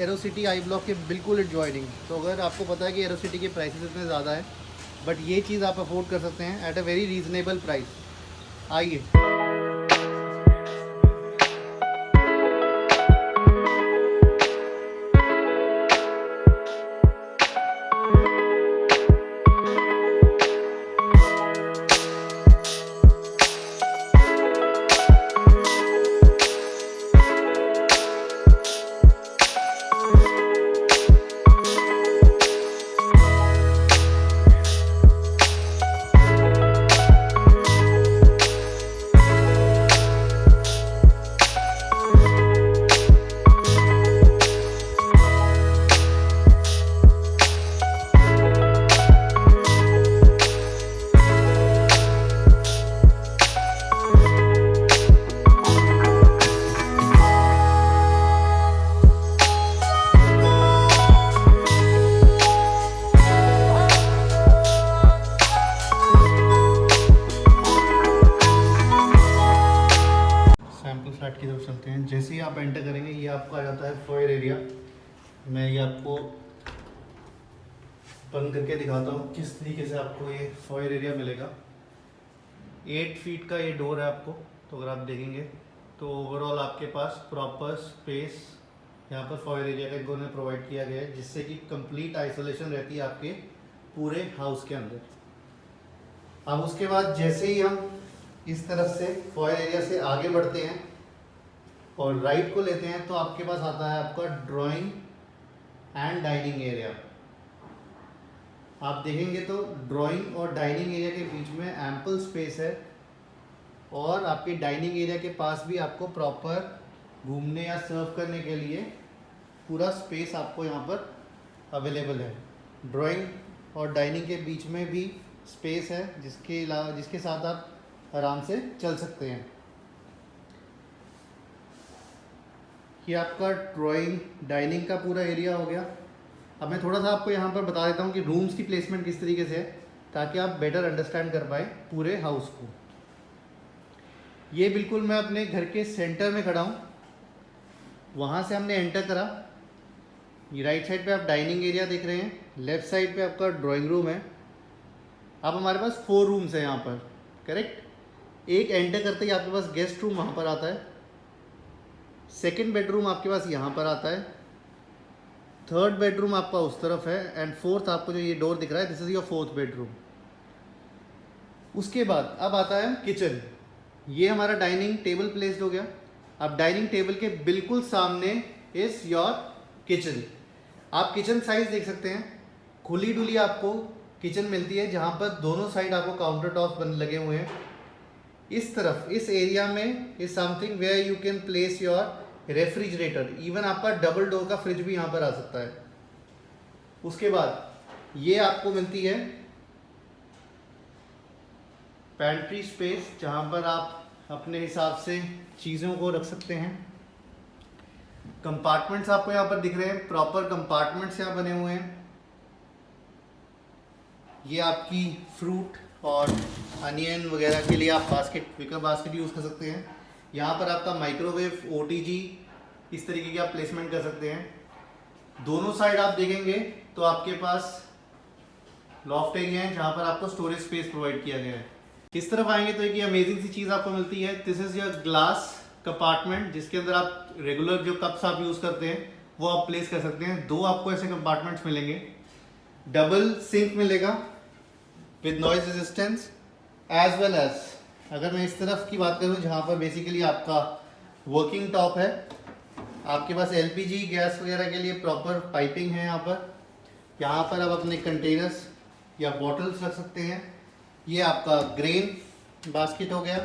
Aerocity I block के बिल्कुल adjoining. तो अगर आपको पता है कि एरोसिटी के प्राइसेस इतने ज़्यादा है, बट ये चीज़ आप अफोर्ड कर सकते हैं at a very reasonable price. आइए। सैम्पल फ्लैट की तरफ चलते हैं। जैसे ही आप एंटर करेंगे ये आपको आ जाता है फॉयर एरिया। मैं ये आपको बंद करके दिखाता हूँ किस तरीके से आपको ये फॉयर एरिया मिलेगा। 8 फीट का ये डोर है आपको। तो अगर आप देखेंगे तो ओवरऑल आपके पास प्रॉपर स्पेस यहाँ पर फॉयर एरिया का इन्होंने प्रोवाइड किया गया है, जिससे कि कंप्लीट आइसोलेशन रहती है आपके पूरे हाउस के अंदर। अब उसके बाद जैसे ही हम इस तरफ से फॉयर एरिया से आगे बढ़ते हैं और राइट को लेते हैं तो आपके पास आता है आपका ड्राइंग एंड डाइनिंग एरिया। आप देखेंगे तो ड्राइंग और डाइनिंग एरिया के बीच में एम्पल स्पेस है, और आपके डाइनिंग एरिया के पास भी आपको प्रॉपर घूमने या सर्व करने के लिए पूरा स्पेस आपको यहाँ पर अवेलेबल है। ड्राइंग और डाइनिंग के बीच में भी स्पेस है, जिसके साथ आप आराम से चल सकते हैं। ये आपका ड्राइंग डाइनिंग का पूरा एरिया हो गया। अब मैं थोड़ा सा आपको यहाँ पर बता देता हूँ कि रूम्स की प्लेसमेंट किस तरीके से है, ताकि आप बेटर अंडरस्टैंड कर पाए पूरे हाउस को। ये बिल्कुल मैं अपने घर के सेंटर में खड़ा हूँ। वहाँ से हमने एंटर करा, ये राइट साइड पे आप डाइनिंग एरिया देख रहे हैं, लेफ्ट साइड पे आपका ड्राइंग रूम है। अब हमारे पास 4 रूम्स हैं यहाँ पर, करेक्ट। एक एंटर करते ही आपके पास गेस्ट रूम वहाँ पर आता है, सेकंड बेडरूम आपके पास यहाँ पर आता है, थर्ड बेडरूम आपका उस तरफ है, एंड फोर्थ आपको जो ये डोर दिख रहा है, this is your 4th bedroom. उसके बाद अब आता है किचन। ये हमारा डाइनिंग टेबल प्लेस्ड हो गया। अब डाइनिंग टेबल के बिल्कुल सामने इज योर किचन। आप किचन साइज देख सकते हैं, खुली डुली आपको किचन मिलती है, जहाँ पर दोनों साइड आपको काउंटर टॉप लगे हुए हैं। इस तरफ इस एरिया में is something where you can place your refrigerator. Even आपका डबल डोर का फ्रिज भी यहाँ पर आ सकता है। उसके बाद ये आपको मिलती है पैंट्री स्पेस, जहाँ पर आप अपने हिसाब से चीज़ों को रख सकते हैं। कंपार्टमेंट्स आपको यहाँ पर दिख रहे हैं, प्रॉपर कंपार्टमेंट्स यहाँ बने हुए हैं। ये आपकी फ्रूट और अनियन वगैरह के लिए आप विकर बास्केट यूज़ कर सकते हैं। यहाँ पर आपका माइक्रोवेव, ओटीजी, इस तरीके की आप प्लेसमेंट कर सकते हैं। दोनों साइड आप देखेंगे तो आपके पास लॉफ्ट एरिया है, जहाँ पर आपको स्टोरेज स्पेस प्रोवाइड किया गया है। इस तरफ आएंगे तो एक अमेजिंग सी चीज़ आपको मिलती है, this is your glass compartment, जिसके अंदर आप रेगुलर जो कप्स आप यूज़ करते हैं वो आप प्लेस कर सकते हैं। 2 आपको ऐसे कंपार्टमेंट्स मिलेंगे। डबल सिंक मिलेगा with noise resistance, as well as अगर मैं इस तरफ की बात करूं, जहां पर बेसिकली आपका वर्किंग टॉप है, आपके पास एलपीजी गैस वगैरह के लिए प्रॉपर पाइपिंग है। यहाँ पर आप अपने कंटेनर्स या बॉटल्स रख सकते हैं। ये आपका ग्रेन बास्केट हो गया।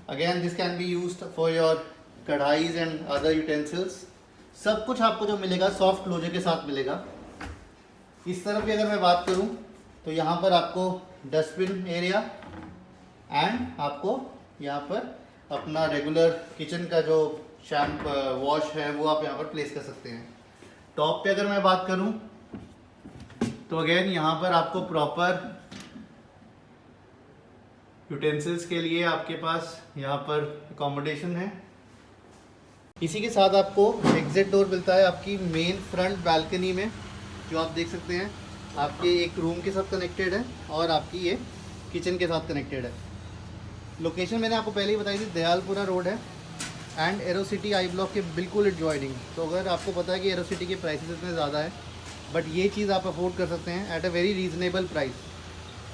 Again this can be used for your कढ़ाईज एंड अदर यूटेंसिल्स। सब कुछ आपको जो मिलेगा सॉफ्ट क्लोजर के साथ मिलेगा। इस तरफ भी अगर मैं बात करूं तो यहाँ पर आपको डस्टबिन एरिया एंड आपको यहाँ पर अपना रेगुलर किचन का जो वॉश है वो आप यहाँ पर प्लेस कर सकते हैं। टॉप पे अगर मैं बात करूं तो अगेन यहाँ पर आपको प्रॉपर यूटेंसिल्स के लिए आपके पास यहाँ पर अकोमोडेशन है। इसी के साथ आपको एग्जिट डोर मिलता है आपकी मेन फ्रंट बालकनी में, जो आप देख सकते हैं आपके एक रूम के साथ कनेक्टेड है और आपकी ये किचन के साथ कनेक्टेड है। लोकेशन मैंने आपको पहले ही बताई थी, दयालपुरा रोड है एंड एरोसिटी आई ब्लॉक के बिल्कुल एडजॉइनिंग। तो अगर आपको पता है कि एरोसिटी के प्राइसेस इतने ज़्यादा है, बट ये चीज़ आप अफोर्ड कर सकते हैं at a very reasonable price.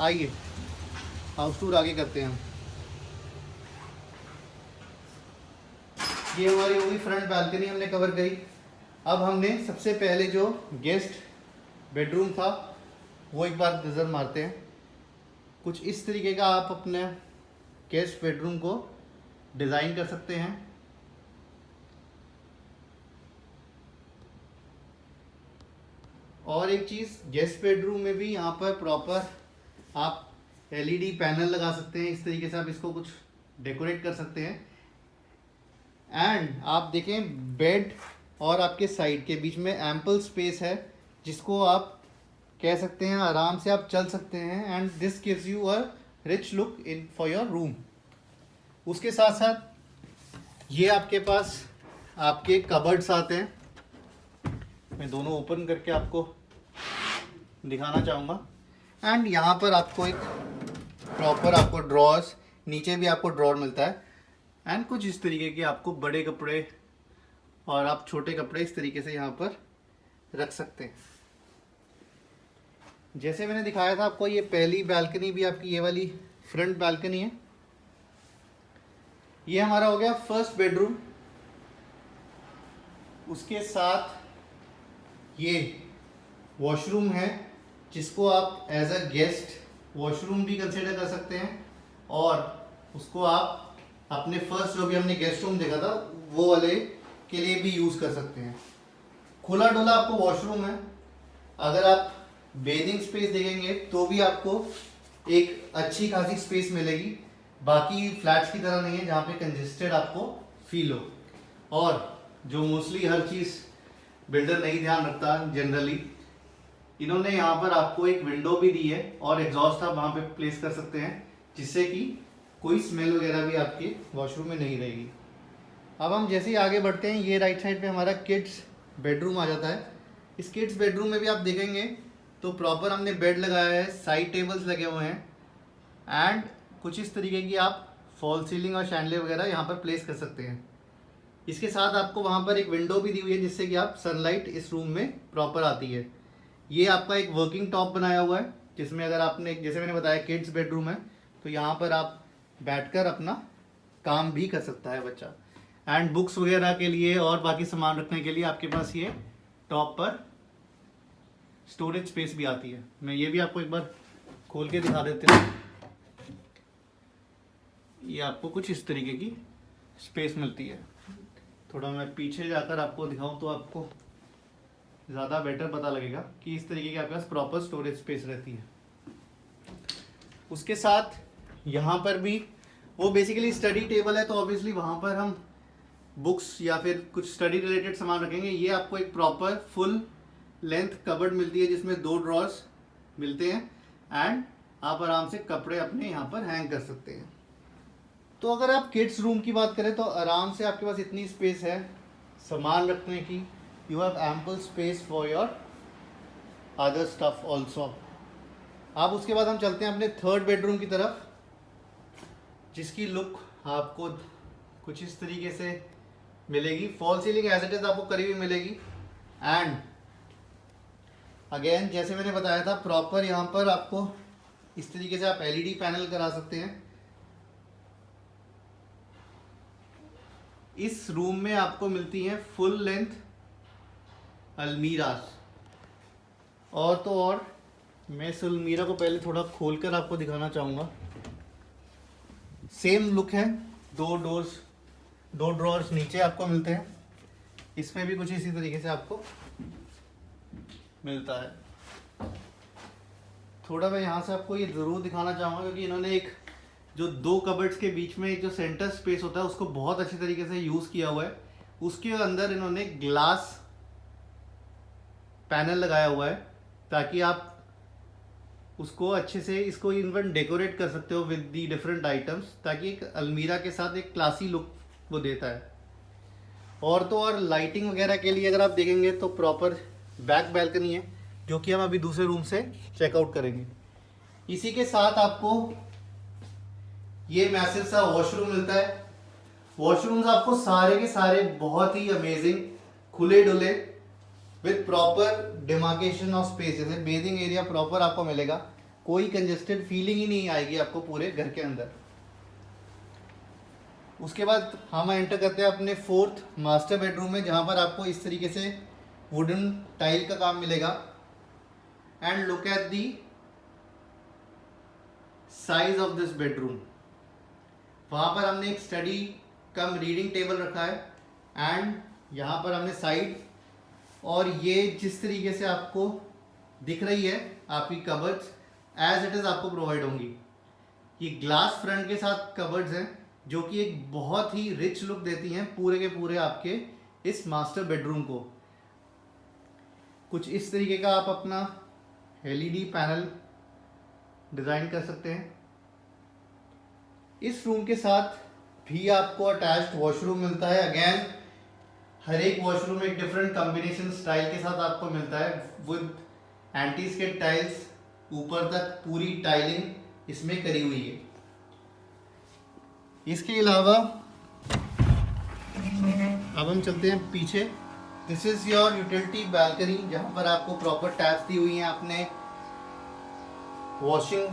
आइए हाउस टूर आगे करते हैं हम। ये हमारी होगी फ्रंट बालकनी हमने कवर करी। अब हमने सबसे पहले जो गेस्ट बेडरूम था वो एक बार नज़र मारते हैं। कुछ इस तरीके का आप अपने गेस्ट बेडरूम को डिज़ाइन कर सकते हैं। और एक चीज़, गेस्ट बेडरूम में भी यहाँ पर प्रॉपर आप एलईडी पैनल लगा सकते हैं। इस तरीके से आप इसको कुछ डेकोरेट कर सकते हैं। एंड आप देखें बेड और आपके साइड के बीच में एम्पल स्पेस है, जिसको आप कह सकते हैं आराम से आप चल सकते हैं। And this gives you a rich look in for your room. उसके साथ साथ ये आपके पास आपके कबर्ड्स आते हैं। मैं दोनों ओपन करके आपको दिखाना चाहूँगा। एंड यहाँ पर आपको एक प्रॉपर आपको ड्रॉर्स, नीचे भी आपको ड्रॉर मिलता है। एंड कुछ इस तरीके के आपको बड़े कपड़े और आप छोटे कपड़े इस तरीके से यहाँ पर रख सकते हैं। जैसे मैंने दिखाया था आपको, ये पहली बालकनी भी आपकी ये वाली फ्रंट बालकनी है। ये हमारा हो गया फर्स्ट बेडरूम। उसके साथ ये वॉशरूम है, जिसको आप एज अ गेस्ट वॉशरूम भी कंसिडर कर सकते हैं और उसको आप अपने फर्स्ट जो भी हमने गेस्ट रूम देखा था वो वाले के लिए भी यूज़ कर सकते हैं। खुला डुला आपको वॉशरूम है। अगर आप बेदिंग स्पेस देखेंगे तो भी आपको एक अच्छी खासी स्पेस मिलेगी। बाकी फ्लैट्स की तरह नहीं है जहाँ पे कंजेस्टेड आपको फील हो। और जो मोस्टली हर चीज़ बिल्डर नहीं ध्यान रखता जनरली, इन्होंने यहाँ पर आपको एक विंडो भी दी है और एग्जॉस्ट आप वहाँ पे प्लेस कर सकते हैं, जिससे कि कोई स्मेल वगैरह भी आपके वॉशरूम में नहीं रहेगी। अब हम जैसे ही आगे बढ़ते हैं, ये राइट साइड पे हमारा किड्स बेडरूम आ जाता है। इस किड्स बेडरूम में भी आप देखेंगे तो प्रॉपर हमने बेड लगाया है, साइड टेबल्स लगे हुए हैं एंड कुछ इस तरीके की आप फॉल सीलिंग और शैंडले वगैरह यहाँ पर प्लेस कर सकते हैं। इसके साथ आपको वहाँ पर एक विंडो भी दी हुई है, जिससे कि आप सनलाइट इस रूम में प्रॉपर आती है। ये आपका एक वर्किंग टॉप बनाया हुआ है, जिसमें अगर आपने, जैसे मैंने बताया किड्स बेडरूम है, तो यहाँ पर आप बैठकर अपना काम भी कर सकता है बच्चा। एंड बुक्स वगैरह के लिए और बाकी सामान रखने के लिए आपके पास ये टॉप पर स्टोरेज स्पेस भी आती है। मैं ये भी आपको एक बार खोल के दिखा देते हैं। ये आपको कुछ इस तरीके की स्पेस मिलती है। थोड़ा मैं पीछे जाकर आपको दिखाऊं तो आपको ज़्यादा बेटर पता लगेगा कि इस तरीके की आपके पास प्रॉपर स्टोरेज स्पेस रहती है। उसके साथ यहाँ पर भी वो बेसिकली स्टडी टेबल है, तो ऑब्वियसली वहाँ पर हम बुक्स या फिर कुछ स्टडी रिलेटेड सामान रखेंगे। ये आपको एक प्रॉपर फुल लेंथ कबर्ड मिलती है, जिसमें 2 ड्रॉर्स मिलते हैं एंड आप आराम से कपड़े अपने यहाँ पर हैंग कर सकते हैं। तो अगर आप किड्स रूम की बात करें तो आराम से आपके पास इतनी स्पेस है सामान रखने की। You have ample space for your other stuff also. अब उसके बाद हम चलते हैं अपने थर्ड बेडरूम की तरफ, जिसकी लुक आपको कुछ इस तरीके से मिलेगी। Fall ceiling as it is आपको करी हुई मिलेगी। एंड अगेन जैसे मैंने बताया था, प्रॉपर यहाँ पर आपको इस तरीके से आप एलईडी पैनल करा सकते हैं। इस रूम में आपको मिलती हैं फुल लेंथ अलमीरास। और तो और मैं इस अलमीरा को पहले थोड़ा खोलकर आपको दिखाना चाहूँगा। सेम लुक है। 2 ड्रॉर्स नीचे आपको मिलते हैं। इसमें भी कुछ इसी तरीके से आपको मिलता है। थोड़ा मैं यहाँ से आपको ये ज़रूर दिखाना चाहूँगा, क्योंकि इन्होंने एक जो 2 कबर्ड्स के बीच में एक जो सेंटर स्पेस होता है उसको बहुत अच्छी तरीके से यूज़ किया हुआ है। उसके अंदर इन्होंने ग्लास पैनल लगाया हुआ है, ताकि आप उसको अच्छे से इसको इवन डेकोरेट कर सकते हो विद दी डिफरेंट आइटम्स, ताकि एक अलमीरा के साथ एक क्लासी लुक वो देता है। और तो और लाइटिंग वगैरह के लिए अगर आप देखेंगे तो प्रॉपर बैक बैल्कनी है, जो कि हम अभी दूसरे रूम से चेकआउट करेंगे। इसी के साथ आपको ये मैसिव सा वॉशरूम मिलता है। वॉशरूम्स आपको सारे के सारे बहुत ही अमेजिंग खुले डुले with proper demarcation of space, जैसे बेसिंग एरिया प्रॉपर आपको मिलेगा, कोई कंजेस्टेड फीलिंग ही नहीं आएगी आपको पूरे घर के अंदर। उसके बाद हम एंटर करते हैं अपने 4th मास्टर बेडरूम में, जहाँ पर आपको इस तरीके से वुडन टाइल का काम मिलेगा। And look at the size of this bedroom. वहाँ पर हमने एक स्टडी कम रीडिंग टेबल रखा है, एंड यहाँ पर हमने साइड, और ये जिस तरीके से आपको दिख रही है आपकी कबर्ड्स एज इट इज़ आपको प्रोवाइड होंगी। ये ग्लास फ्रंट के साथ कबर्ड्स हैं, जो कि एक बहुत ही रिच लुक देती हैं पूरे के पूरे आपके इस मास्टर बेडरूम को। कुछ इस तरीके का आप अपना एलईडी पैनल डिज़ाइन कर सकते हैं। इस रूम के साथ भी आपको अटैच्ड वॉशरूम मिलता है। अगेन हर एक वॉशरूम एक डिफरेंट कॉम्बिनेशन स्टाइल के साथ आपको मिलता है, विद एंटी स्किड टाइल्स, ऊपर तक पूरी टाइलिंग इसमें करी हुई है। इसके अलावा अब हम चलते हैं पीछे। This is your utility balcony, जहाँ पर आपको प्रॉपर टैप्स दी हुई हैं अपने वॉशिंग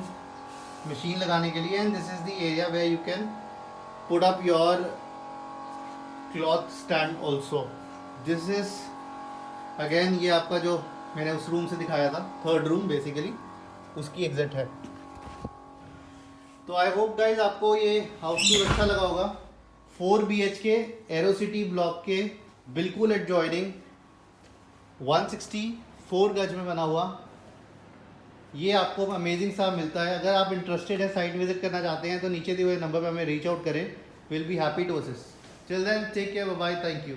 मशीन लगाने के लिए। And this is the area where you can put up your cloth stand also. This is again ये आपका जो मैंने उस रूम से दिखाया था, 3rd रूम बेसिकली, उसकी एग्जिट है। तो आई होप गाइज आपको ये हाउस टूर अच्छा लगा होगा। 4 BHK एरोसिटी ब्लॉक के बिल्कुल एडजॉइनिंग 164 गज में बना हुआ ये आपको अमेजिंग सा मिलता है। अगर आप इंटरेस्टेड है, साइट विजिट करना चाहते हैं, तो नीचे दिए हुए नंबर पर हमें रीच आउट करें। Will be happy to assist. Till then take care, bye bye, thank you.